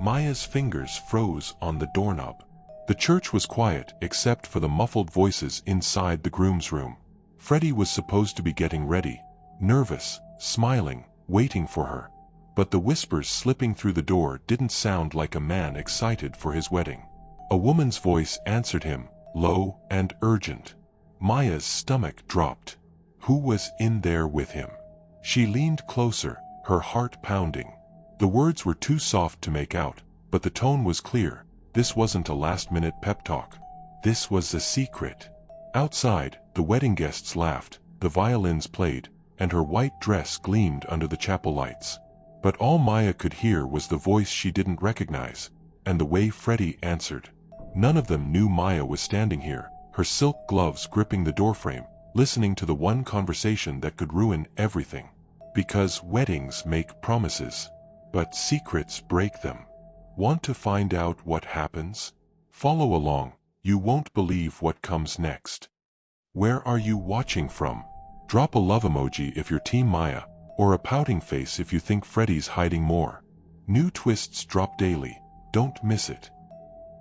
Maya's fingers froze on the doorknob. The church was quiet except for the muffled voices inside the groom's room. Freddie was supposed to be getting ready, nervous, smiling, waiting for her. But the whispers slipping through the door didn't sound like a man excited for his wedding. A woman's voice answered him, low and urgent. Maya's stomach dropped. Who was in there with him? She leaned closer, her heart pounding. The words were too soft to make out, but the tone was clear. This wasn't a last-minute pep talk. This was a secret. Outside, the wedding guests laughed, the violins played, and her white dress gleamed under the chapel lights. But all Maya could hear was the voice she didn't recognize, and the way Freddie answered. None of them knew Maya was standing here, her silk gloves gripping the doorframe, listening to the one conversation that could ruin everything. Because weddings make promises, but secrets break them. Want to find out what happens? Follow along, you won't believe what comes next. Where are you watching from? Drop a love emoji if you're Team Maya, or a pouting face if you think Freddie's hiding more. New twists drop daily, don't miss it.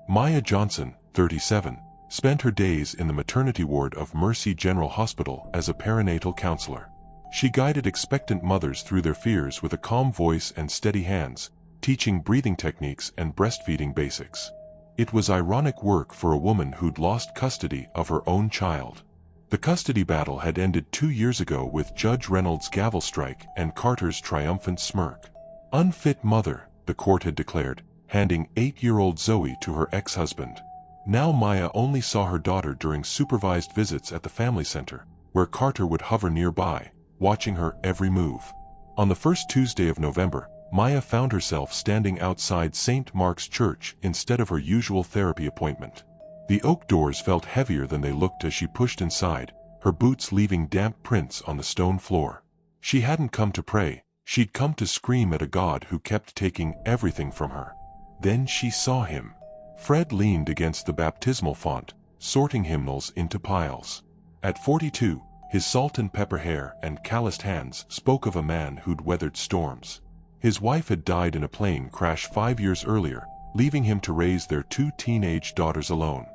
Maya Johnson, 37, spent her days in the maternity ward of Mercy General Hospital as a perinatal counselor. She guided expectant mothers through their fears with a calm voice and steady hands, teaching breathing techniques and breastfeeding basics. It was ironic work for a woman who'd lost custody of her own child. The custody battle had ended 2 years ago with Judge Reynolds' gavel strike and Carter's triumphant smirk. Unfit mother, the court had declared, handing 8-year-old Zoe to her ex-husband. Now Maya only saw her daughter during supervised visits at the family center, where Carter would hover nearby, watching her every move. On the first Tuesday of November, Maya found herself standing outside St. Mark's Church instead of her usual therapy appointment. The oak doors felt heavier than they looked as she pushed inside, her boots leaving damp prints on the stone floor. She hadn't come to pray, she'd come to scream at a God who kept taking everything from her. Then she saw him. Fred leaned against the baptismal font, sorting hymnals into piles. At 42, his salt and pepper hair and calloused hands spoke of a man who'd weathered storms. His wife had died in a plane crash 5 years earlier, leaving him to raise their 2 teenage daughters alone.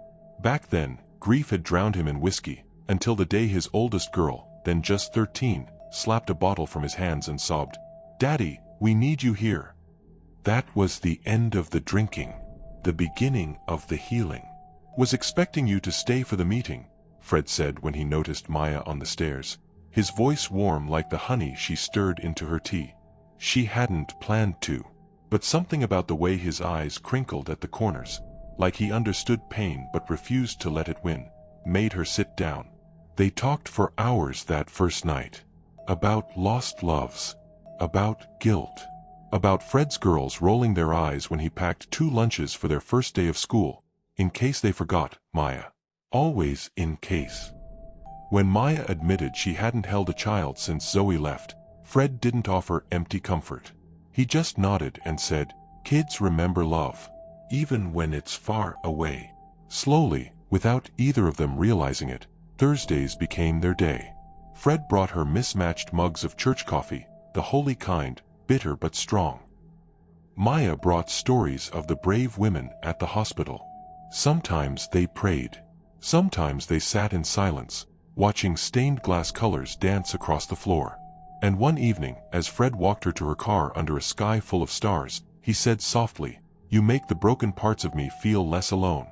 Back then, grief had drowned him in whiskey, until the day his oldest girl, then just 13, slapped a bottle from his hands and sobbed, "Daddy, we need you here." That was the end of the drinking, the beginning of the healing. "Was expecting you to stay for the meeting," Fred said when he noticed Maya on the stairs, his voice warm like the honey she stirred into her tea. She hadn't planned to, but something about the way his eyes crinkled at the corners, like he understood pain but refused to let it win, made her sit down. They talked for hours that first night. About lost loves. About guilt. About Fred's girls rolling their eyes when he packed 2 lunches for their first day of school, in case they forgot Maya. Always in case. When Maya admitted she hadn't held a child since Zoe left, Fred didn't offer empty comfort. He just nodded and said, "Kids remember love, even when it's far away." Slowly, without either of them realizing it, Thursdays became their day. Fred brought her mismatched mugs of church coffee, the holy kind, bitter but strong. Maya brought stories of the brave women at the hospital. Sometimes they prayed. Sometimes they sat in silence, watching stained glass colors dance across the floor. And one evening, as Fred walked her to her car under a sky full of stars, he said softly, "You make the broken parts of me feel less alone."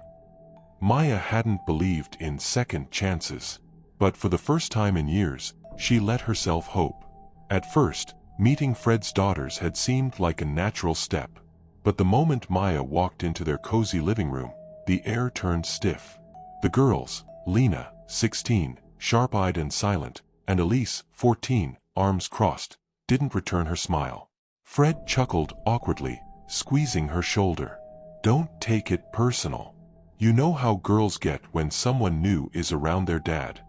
Maya hadn't believed in second chances, but for the first time in years, she let herself hope. At first, meeting Fred's daughters had seemed like a natural step, but the moment Maya walked into their cozy living room, the air turned stiff. The girls, Lena, 16, sharp-eyed and silent, and Elise, 14, arms crossed, didn't return her smile. Fred chuckled awkwardly, squeezing her shoulder. "Don't take it personal. You know how girls get when someone new is around their dad."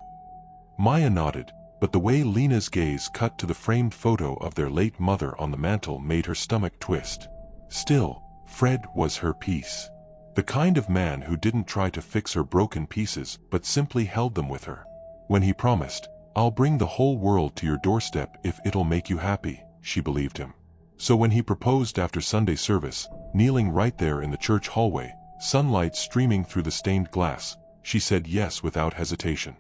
Maya nodded, but the way Lena's gaze cut to the framed photo of their late mother on the mantel made her stomach twist. Still, Fred was her peace. The kind of man who didn't try to fix her broken pieces but simply held them with her. When he promised, "I'll bring the whole world to your doorstep if it'll make you happy," she believed him. So when he proposed after Sunday service, kneeling right there in the church hallway, sunlight streaming through the stained glass, she said yes without hesitation.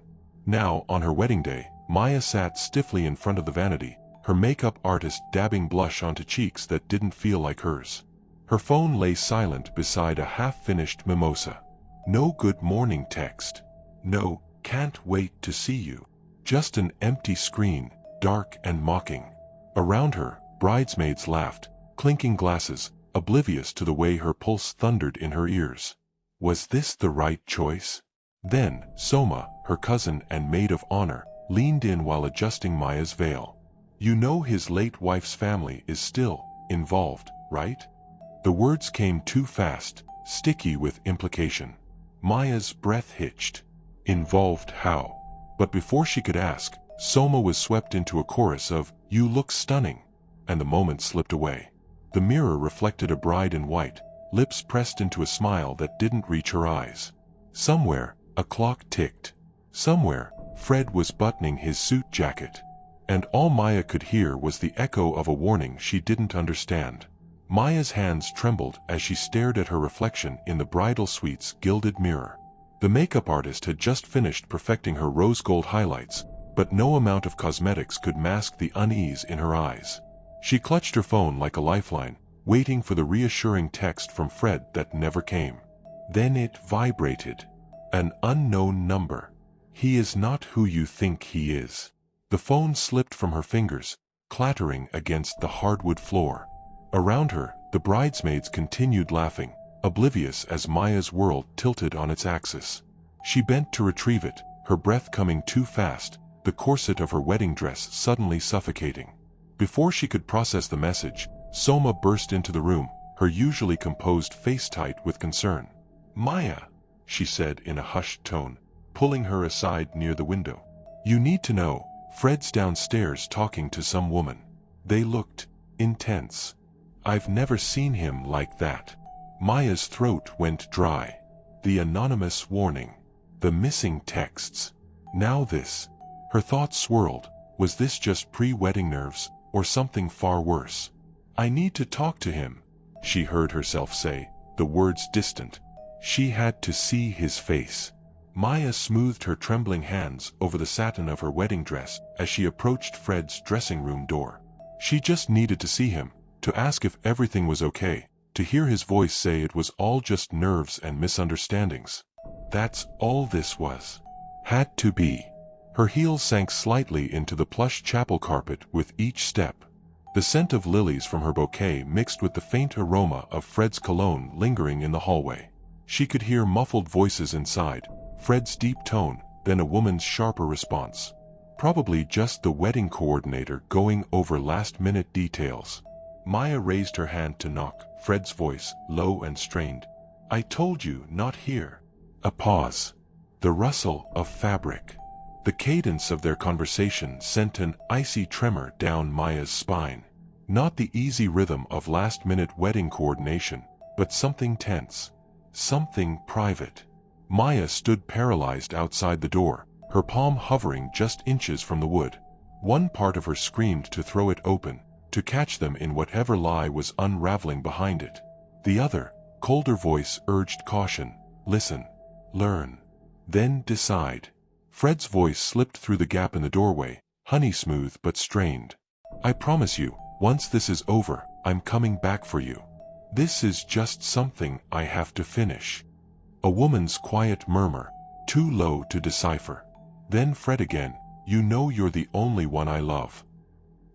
Now, on her wedding day, Maya sat stiffly in front of the vanity, her makeup artist dabbing blush onto cheeks that didn't feel like hers. Her phone lay silent beside a half-finished mimosa. No good morning text. No, can't wait to see you. Just an empty screen, dark and mocking. Around her, bridesmaids laughed, clinking glasses, oblivious to the way her pulse thundered in her ears. Was this the right choice? Then, Soma, her cousin and maid of honor, leaned in while adjusting Maya's veil. You know his late wife's family is still involved, right? The words came too fast, sticky with implication. Maya's breath hitched. Involved how? But before she could ask, Soma was swept into a chorus of, "You look stunning," and the moment slipped away. The mirror reflected a bride in white, lips pressed into a smile that didn't reach her eyes. Somewhere, a clock ticked. Somewhere, Fred was buttoning his suit jacket. And all Maya could hear was the echo of a warning she didn't understand. Maya's hands trembled as she stared at her reflection in the bridal suite's gilded mirror. The makeup artist had just finished perfecting her rose gold highlights, but no amount of cosmetics could mask the unease in her eyes. She clutched her phone like a lifeline, waiting for the reassuring text from Fred that never came. Then it vibrated. An unknown number. He is not who you think he is. The phone slipped from her fingers, clattering against the hardwood floor. Around her, the bridesmaids continued laughing, oblivious as Maya's world tilted on its axis. She bent to retrieve it, her breath coming too fast, the corset of her wedding dress suddenly suffocating. Before she could process the message, Soma burst into the room, her usually composed face tight with concern. "Maya," she said in a hushed tone, pulling her aside near the window. "You need to know, Fred's downstairs talking to some woman. They looked intense. I've never seen him like that." Maya's throat went dry. The anonymous warning. The missing texts. Now this. Her thoughts swirled. Was this just pre-wedding nerves, or something far worse? "I need to talk to him," she heard herself say, the words distant. She had to see his face. Maya smoothed her trembling hands over the satin of her wedding dress as she approached Fred's dressing room door. She just needed to see him, to ask if everything was okay, to hear his voice say it was all just nerves and misunderstandings. That's all this was. Had to be. Her heels sank slightly into the plush chapel carpet with each step. The scent of lilies from her bouquet mixed with the faint aroma of Fred's cologne lingering in the hallway. She could hear muffled voices inside, Fred's deep tone, then a woman's sharper response. Probably just the wedding coordinator going over last-minute details. Maya raised her hand to knock, Fred's voice, low and strained. "I told you, not here." A pause. The rustle of fabric. The cadence of their conversation sent an icy tremor down Maya's spine. Not the easy rhythm of last-minute wedding coordination, but something tense. Something private. Maya stood paralyzed outside the door, her palm hovering just inches from the wood. One part of her screamed to throw it open, to catch them in whatever lie was unraveling behind it. The other, colder voice urged caution. Listen. Learn. Then decide. Fred's voice slipped through the gap in the doorway, honey-smooth but strained. "I promise you, once this is over, I'm coming back for you. This is just something I have to finish." A woman's quiet murmur, too low to decipher. Then Fred again, "You know you're the only one I love."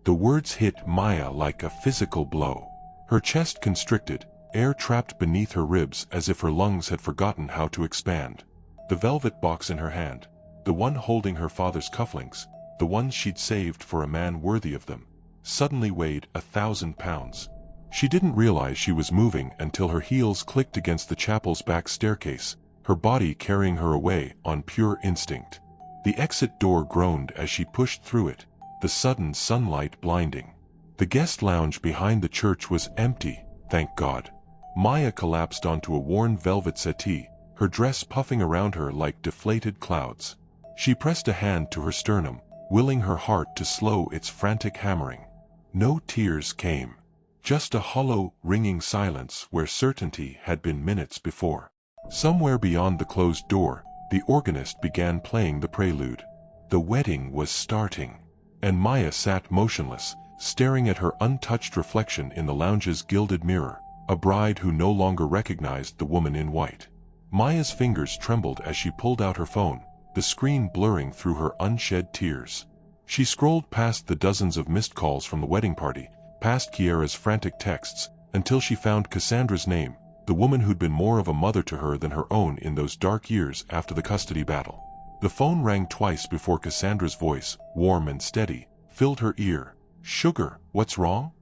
The words hit Maya like a physical blow. Her chest constricted, air trapped beneath her ribs as if her lungs had forgotten how to expand. The velvet box in her hand, the one holding her father's cufflinks, the one she'd saved for a man worthy of them, suddenly weighed 1,000 pounds. She didn't realize she was moving until her heels clicked against the chapel's back staircase, her body carrying her away on pure instinct. The exit door groaned as she pushed through it, the sudden sunlight blinding. The guest lounge behind the church was empty, thank God. Maya collapsed onto a worn velvet settee, her dress puffing around her like deflated clouds. She pressed a hand to her sternum, willing her heart to slow its frantic hammering. No tears came. Just a hollow, ringing silence where certainty had been minutes before. Somewhere beyond the closed door, the organist began playing the prelude. The wedding was starting, and Maya sat motionless, staring at her untouched reflection in the lounge's gilded mirror, a bride who no longer recognized the woman in white. Maya's fingers trembled as she pulled out her phone, the screen blurring through her unshed tears. She scrolled past the dozens of missed calls from the wedding party, past Kiera's frantic texts, until she found Cassandra's name, the woman who'd been more of a mother to her than her own in those dark years after the custody battle. The phone rang twice before Cassandra's voice, warm and steady, filled her ear. "Sugar, what's wrong?"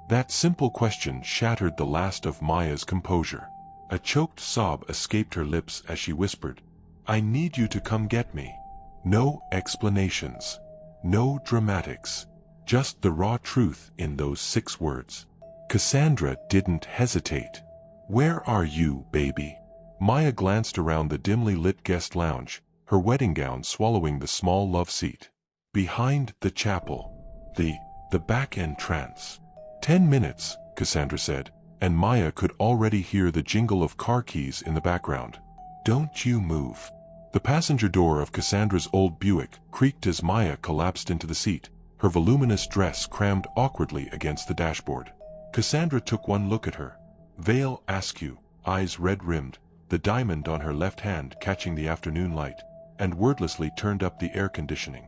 That simple question shattered the last of Maya's composure. A choked sob escaped her lips as she whispered, "I need you to come get me." No explanations. No dramatics. Just the raw truth in those 6 words. Cassandra didn't hesitate. "Where are you, baby?" Maya glanced around the dimly lit guest lounge, her wedding gown swallowing the small love seat. "Behind the chapel. The back entrance." 10 minutes, Cassandra said, and Maya could already hear the jingle of car keys in the background. "Don't you move." The passenger door of Cassandra's old Buick creaked as Maya collapsed into the seat, her voluminous dress crammed awkwardly against the dashboard. Cassandra took one look at her. Veil askew, eyes red-rimmed, the diamond on her left hand catching the afternoon light, and wordlessly turned up the air conditioning.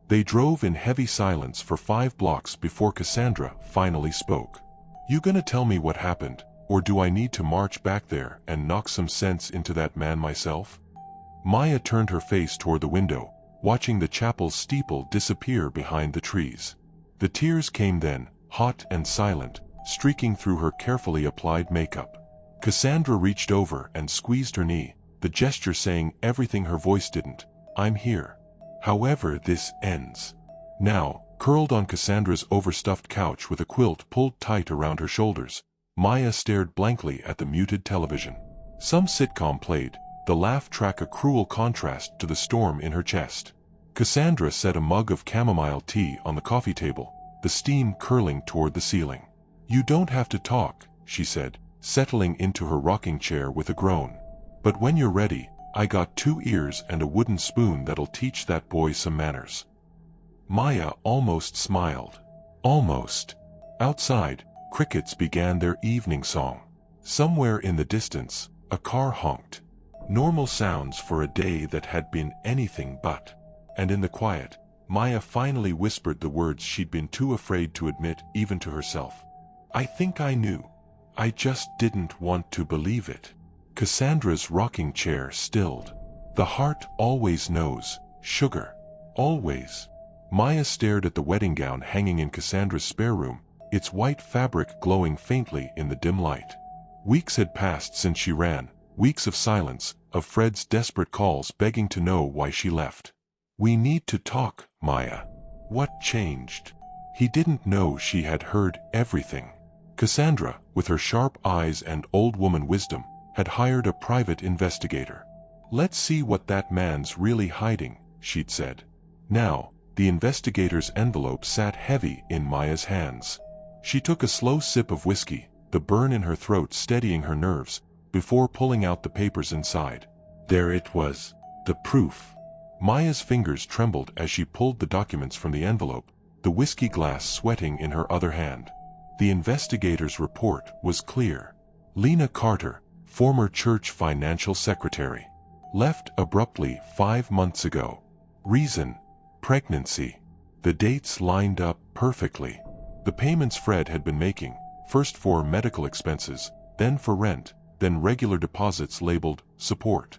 They drove in heavy silence for 5 blocks before Cassandra finally spoke. "You gonna tell me what happened, or do I need to march back there and knock some sense into that man myself?" Maya turned her face toward the window, watching the chapel's steeple disappear behind the trees. The tears came then, hot and silent, streaking through her carefully applied makeup. Cassandra reached over and squeezed her knee, the gesture saying everything her voice didn't. "I'm here. However this ends." Now, curled on Cassandra's overstuffed couch with a quilt pulled tight around her shoulders, Maya stared blankly at the muted television. Some sitcom played, the laugh track a cruel contrast to the storm in her chest. Cassandra set a mug of chamomile tea on the coffee table, the steam curling toward the ceiling. "You don't have to talk," she said, settling into her rocking chair with a groan. "But when you're ready, I got 2 ears and a wooden spoon that'll teach that boy some manners." Maya almost smiled. Almost. Outside, crickets began their evening song. Somewhere in the distance, a car honked. Normal sounds for a day that had been anything but. And in the quiet, Maya finally whispered the words she'd been too afraid to admit even to herself. "I think I knew. I just didn't want to believe it." Cassandra's rocking chair stilled. "The heart always knows, sugar. Always." Maya stared at the wedding gown hanging in Cassandra's spare room, its white fabric glowing faintly in the dim light. Weeks had passed since she ran, weeks of silence, of Fred's desperate calls begging to know why she left. "We need to talk, Maya." What changed? He didn't know she had heard everything. Cassandra, with her sharp eyes and old woman wisdom, had hired a private investigator. "Let's see what that man's really hiding," she'd said. Now, the investigator's envelope sat heavy in Maya's hands. She took a slow sip of whiskey, the burn in her throat steadying her nerves, before pulling out the papers inside. There it was, the proof. Maya's fingers trembled as she pulled the documents from the envelope, the whiskey glass sweating in her other hand. The investigator's report was clear. Lena Carter, former church financial secretary, left abruptly 5 months ago. Reason: pregnancy. The dates lined up perfectly. The payments Fred had been making, first for medical expenses, then for rent, then regular deposits labeled support.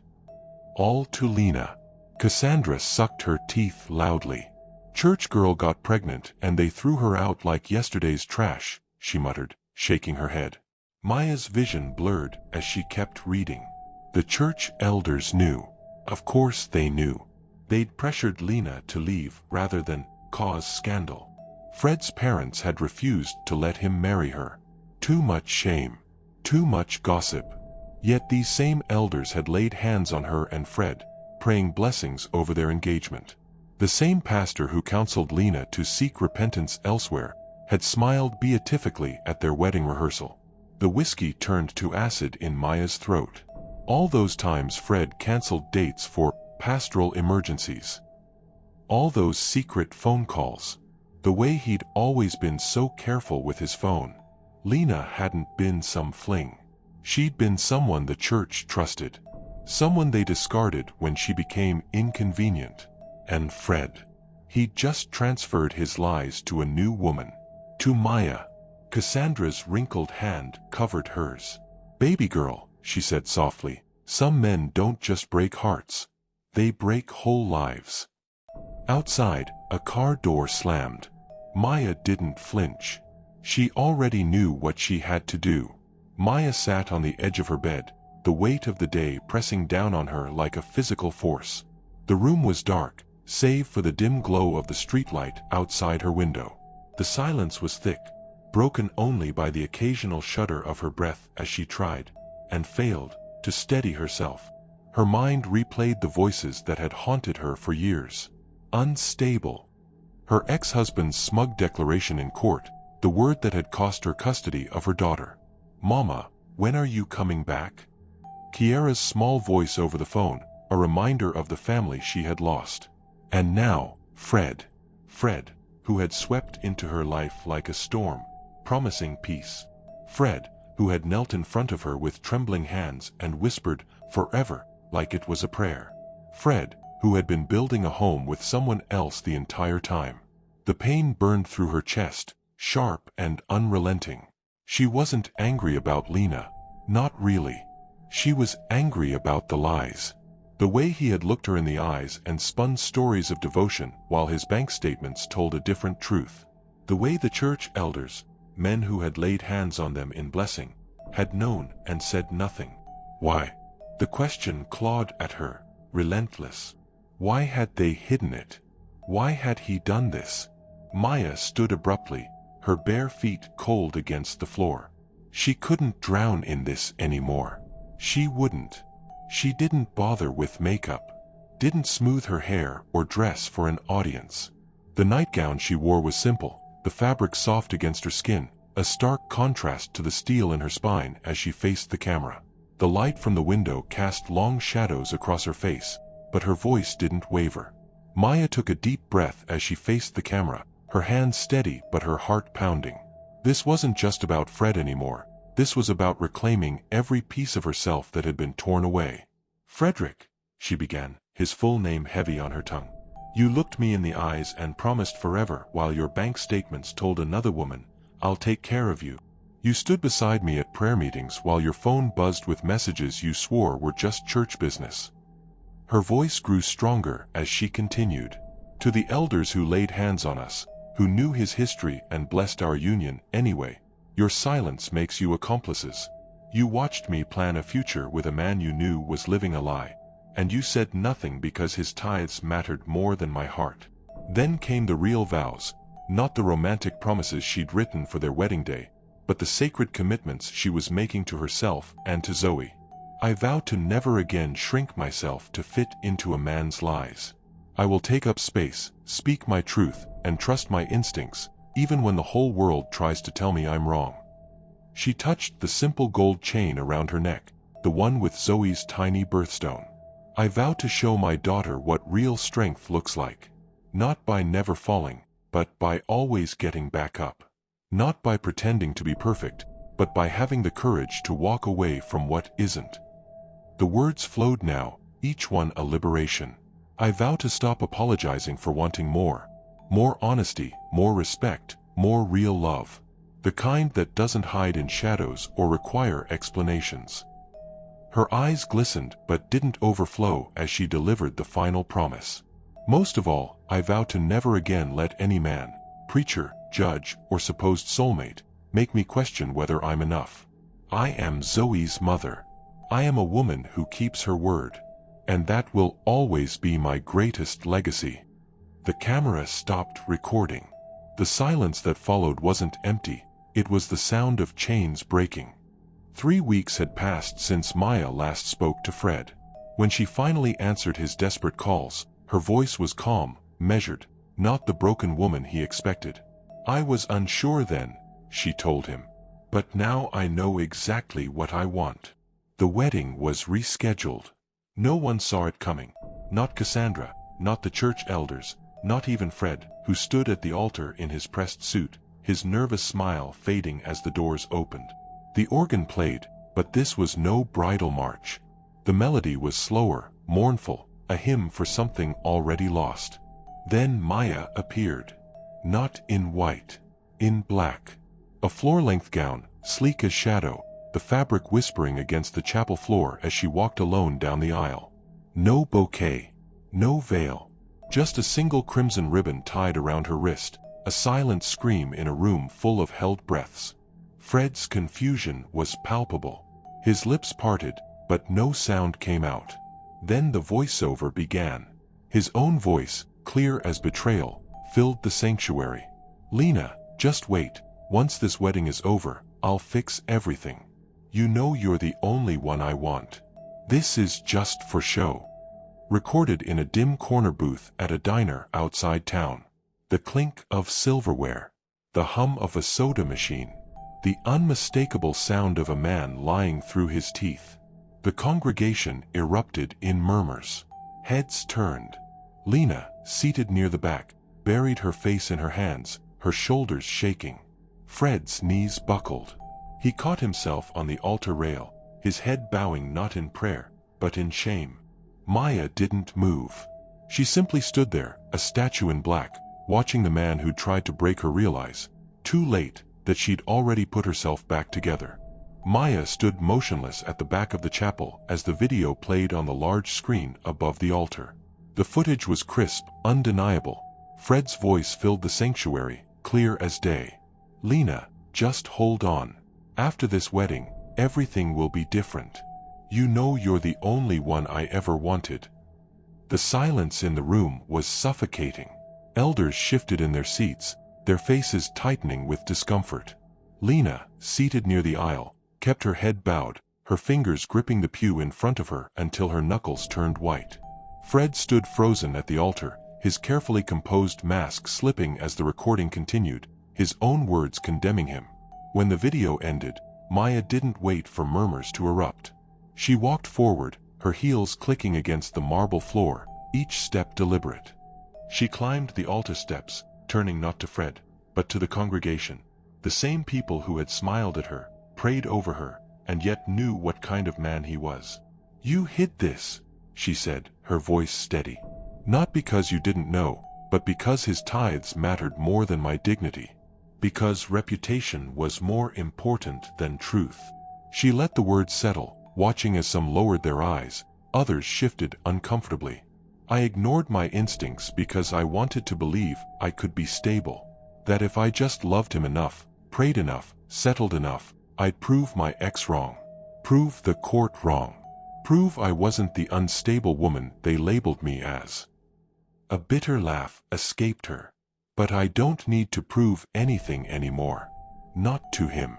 All to Lena. Cassandra sucked her teeth loudly. "Church girl got pregnant and they threw her out like yesterday's trash," she muttered, shaking her head. Maya's vision blurred as she kept reading. The church elders knew. Of course they knew. They'd pressured Lena to leave rather than cause scandal. Fred's parents had refused to let him marry her. Too much shame. Too much gossip. Yet these same elders had laid hands on her and Fred, praying blessings over their engagement. The same pastor who counseled Lena to seek repentance elsewhere had smiled beatifically at their wedding rehearsal. The whiskey turned to acid in Maya's throat. All those times Fred canceled dates for pastoral emergencies. All those secret phone calls. The way he'd always been so careful with his phone. Lena hadn't been some fling. She'd been someone the church trusted. Someone they discarded when she became inconvenient. And Fred. He'd just transferred his lies to a new woman. To Maya. Cassandra's wrinkled hand covered hers. "Baby girl," she said softly, "some men don't just break hearts. They break whole lives." Outside, a car door slammed. Maya didn't flinch. She already knew what she had to do. Maya sat on the edge of her bed, the weight of the day pressing down on her like a physical force. The room was dark, save for the dim glow of the streetlight outside her window. The silence was thick, broken only by the occasional shudder of her breath as she tried, and failed, to steady herself. Her mind replayed the voices that had haunted her for years. Unstable. Her ex-husband's smug declaration in court, the word that had cost her custody of her daughter. "Mama, when are you coming back?" Kiara's small voice over the phone, a reminder of the family she had lost. And now, Fred. Fred, who had swept into her life like a storm, promising peace. Fred, who had knelt in front of her with trembling hands and whispered, "Forever," like it was a prayer. Fred, who had been building a home with someone else the entire time. The pain burned through her chest, sharp and unrelenting. She wasn't angry about Lena. Not really. She was angry about the lies. The way he had looked her in the eyes and spun stories of devotion while his bank statements told a different truth. The way the church elders, men who had laid hands on them in blessing, had known and said nothing. Why? The question clawed at her, relentless. Why had they hidden it? Why had he done this? Maya stood abruptly, her bare feet cold against the floor. She couldn't drown in this anymore. She wouldn't. She didn't bother with makeup, didn't smooth her hair or dress for an audience. The nightgown she wore was simple, the fabric soft against her skin, a stark contrast to the steel in her spine as she faced the camera. The light from the window cast long shadows across her face, but her voice didn't waver. Maya took a deep breath as she faced the camera, her hands steady but her heart pounding. This wasn't just about Fred anymore. This was about reclaiming every piece of herself that had been torn away. "Frederick," she began, his full name heavy on her tongue. "You looked me in the eyes and promised forever while your bank statements told another woman, 'I'll take care of you.' You stood beside me at prayer meetings while your phone buzzed with messages you swore were just church business." Her voice grew stronger as she continued. "To the elders who laid hands on us, who knew his history and blessed our union anyway, your silence makes you accomplices. You watched me plan a future with a man you knew was living a lie, and you said nothing because his tithes mattered more than my heart." Then came the real vows, not the romantic promises she'd written for their wedding day, but the sacred commitments she was making to herself and to Zoe. "I vow to never again shrink myself to fit into a man's lies. I will take up space, speak my truth, and trust my instincts, even when the whole world tries to tell me I'm wrong." She touched the simple gold chain around her neck, the one with Zoe's tiny birthstone. "I vow to show my daughter what real strength looks like. Not by never falling, but by always getting back up. Not by pretending to be perfect, but by having the courage to walk away from what isn't." The words flowed now, each one a liberation. "I vow to stop apologizing for wanting more. More honesty, more respect, more real love. The kind that doesn't hide in shadows or require explanations." Her eyes glistened but didn't overflow as she delivered the final promise. "Most of all, I vow to never again let any man, preacher, judge, or supposed soulmate, make me question whether I'm enough. I am Zoe's mother. I am a woman who keeps her word. And that will always be my greatest legacy." The camera stopped recording. The silence that followed wasn't empty, it was the sound of chains breaking. 3 weeks had passed since Maya last spoke to Fred. When she finally answered his desperate calls, her voice was calm, measured, not the broken woman he expected. "I was unsure then," she told him. "But now I know exactly what I want." The wedding was rescheduled. No one saw it coming. Not Cassandra, not the church elders, not even Fred, who stood at the altar in his pressed suit, his nervous smile fading as the doors opened. The organ played, but this was no bridal march. The melody was slower, mournful, a hymn for something already lost. Then Maya appeared. Not in white. In black. A floor-length gown, sleek as shadow, the fabric whispering against the chapel floor as she walked alone down the aisle. No bouquet. No veil. Just a single crimson ribbon tied around her wrist, a silent scream in a room full of held breaths. Fred's confusion was palpable. His lips parted, but no sound came out. Then the voiceover began. His own voice, clear as betrayal, filled the sanctuary. "Lena, just wait. Once this wedding is over, I'll fix everything. You know you're the only one I want. This is just for show." Recorded in a dim corner booth at a diner outside town. The clink of silverware. The hum of a soda machine. The unmistakable sound of a man lying through his teeth. The congregation erupted in murmurs. Heads turned. Lena, seated near the back, buried her face in her hands, her shoulders shaking. Fred's knees buckled. He caught himself on the altar rail, his head bowing not in prayer, but in shame. Maya didn't move. She simply stood there, a statue in black, watching the man who'd tried to break her realize, too late, that she'd already put herself back together. Maya stood motionless at the back of the chapel as the video played on the large screen above the altar. The footage was crisp, undeniable. Fred's voice filled the sanctuary, clear as day. "Lena, just hold on. After this wedding, everything will be different. You know you're the only one I ever wanted." The silence in the room was suffocating. Elders shifted in their seats, their faces tightening with discomfort. Lena, seated near the aisle, kept her head bowed, her fingers gripping the pew in front of her until her knuckles turned white. Fred stood frozen at the altar, his carefully composed mask slipping as the recording continued, his own words condemning him. When the video ended, Maya didn't wait for murmurs to erupt. She walked forward, her heels clicking against the marble floor, each step deliberate. She climbed the altar steps, turning not to Fred, but to the congregation, the same people who had smiled at her, prayed over her, and yet knew what kind of man he was. "You hid this," she said, her voice steady. "Not because you didn't know, but because his tithes mattered more than my dignity. Because reputation was more important than truth." She let the words settle, watching as some lowered their eyes, others shifted uncomfortably. "I ignored my instincts because I wanted to believe I could be stable. That if I just loved him enough, prayed enough, settled enough, I'd prove my ex wrong. Prove the court wrong. Prove I wasn't the unstable woman they labeled me as." A bitter laugh escaped her. "But I don't need to prove anything anymore. Not to him.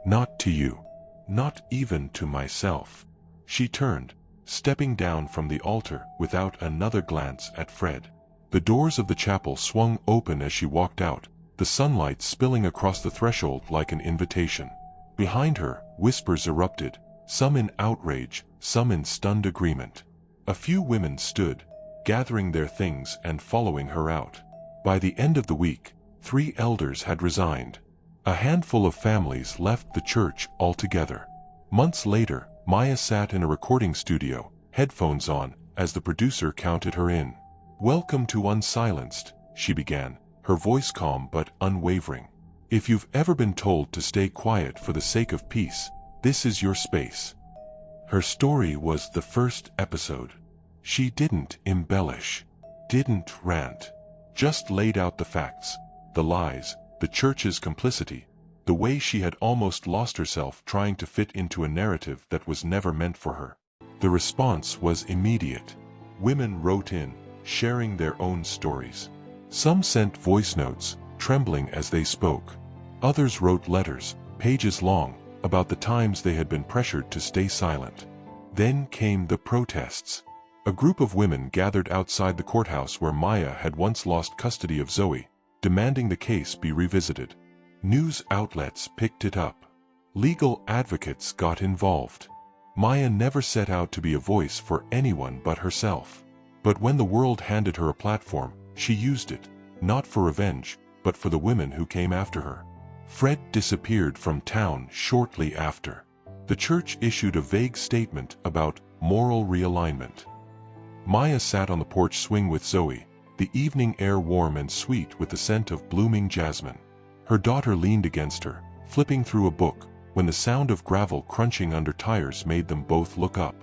Not to you. Not even to myself." She turned, stepping down from the altar without another glance at Fred. The doors of the chapel swung open as she walked out, the sunlight spilling across the threshold like an invitation. Behind her, whispers erupted, some in outrage, some in stunned agreement. A few women stood, gathering their things and following her out. By the end of the week, 3 elders had resigned. A handful of families left the church altogether. Months later, Maya sat in a recording studio, headphones on, as the producer counted her in. "Welcome to Unsilenced," she began, her voice calm but unwavering. "If you've ever been told to stay quiet for the sake of peace, this is your space." Her story was the first episode. She didn't embellish, didn't rant, just laid out the facts, the lies, the church's complicity, the way she had almost lost herself trying to fit into a narrative that was never meant for her. The response was immediate. Women wrote in, sharing their own stories. Some sent voice notes, trembling as they spoke. Others wrote letters, pages long, about the times they had been pressured to stay silent. Then came the protests. A group of women gathered outside the courthouse where Maya had once lost custody of Zoe, demanding the case be revisited. News outlets picked it up. Legal advocates got involved. Maya never set out to be a voice for anyone but herself. But when the world handed her a platform, she used it, not for revenge, but for the women who came after her. Fred disappeared from town shortly after. The church issued a vague statement about moral realignment. Maya sat on the porch swing with Zoe, the evening air warm and sweet with the scent of blooming jasmine. Her daughter leaned against her, flipping through a book, when the sound of gravel crunching under tires made them both look up.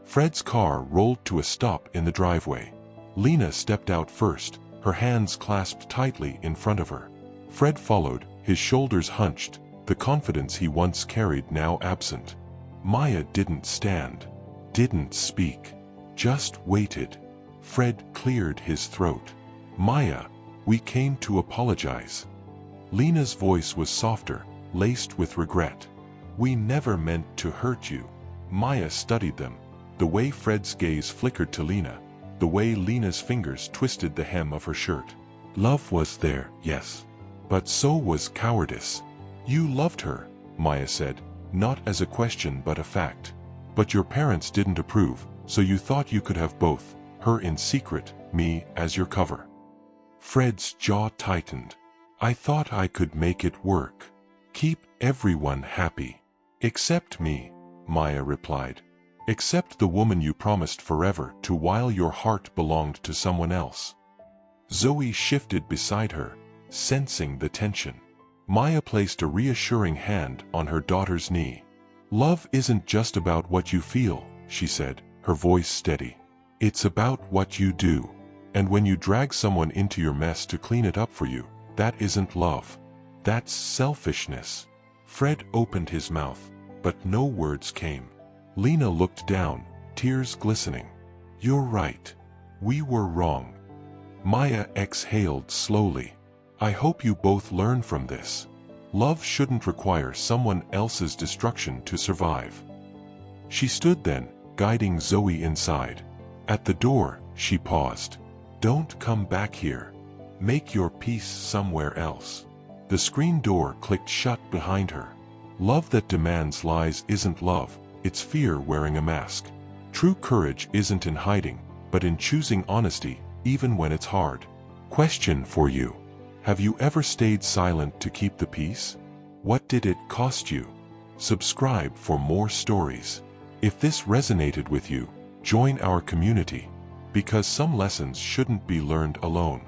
Fred's car rolled to a stop in the driveway. Lena stepped out first, her hands clasped tightly in front of her. Fred followed, his shoulders hunched, the confidence he once carried now absent. Maya didn't stand, didn't speak, just waited. Fred cleared his throat. "Maya, we came to apologize." Lena's voice was softer, laced with regret. "We never meant to hurt you." Maya studied them, the way Fred's gaze flickered to Lena, the way Lena's fingers twisted the hem of her shirt. Love was there, yes. But so was cowardice. "You loved her," Maya said, not as a question but a fact. "But your parents didn't approve, so you thought you could have both, her in secret, me as your cover." Fred's jaw tightened. "I thought I could make it work. Keep everyone happy. Except me," Maya replied. "Except the woman you promised forever to while your heart belonged to someone else." Zoe shifted beside her, sensing the tension. Maya placed a reassuring hand on her daughter's knee. "Love isn't just about what you feel," she said, her voice steady. "It's about what you do. And when you drag someone into your mess to clean it up for you, that isn't love. That's selfishness." Fred opened his mouth, but no words came. Lena looked down, tears glistening. "You're right. We were wrong." Maya exhaled slowly. "I hope you both learn from this. Love shouldn't require someone else's destruction to survive." She stood then, guiding Zoe inside. At the door, she paused. "Don't come back here. Make your peace somewhere else." The screen door clicked shut behind her. Love that demands lies isn't love, it's fear wearing a mask. True courage isn't in hiding, but in choosing honesty, even when it's hard. Question for you. Have you ever stayed silent to keep the peace? What did it cost you? Subscribe for more stories. If this resonated with you, join our community, because some lessons shouldn't be learned alone.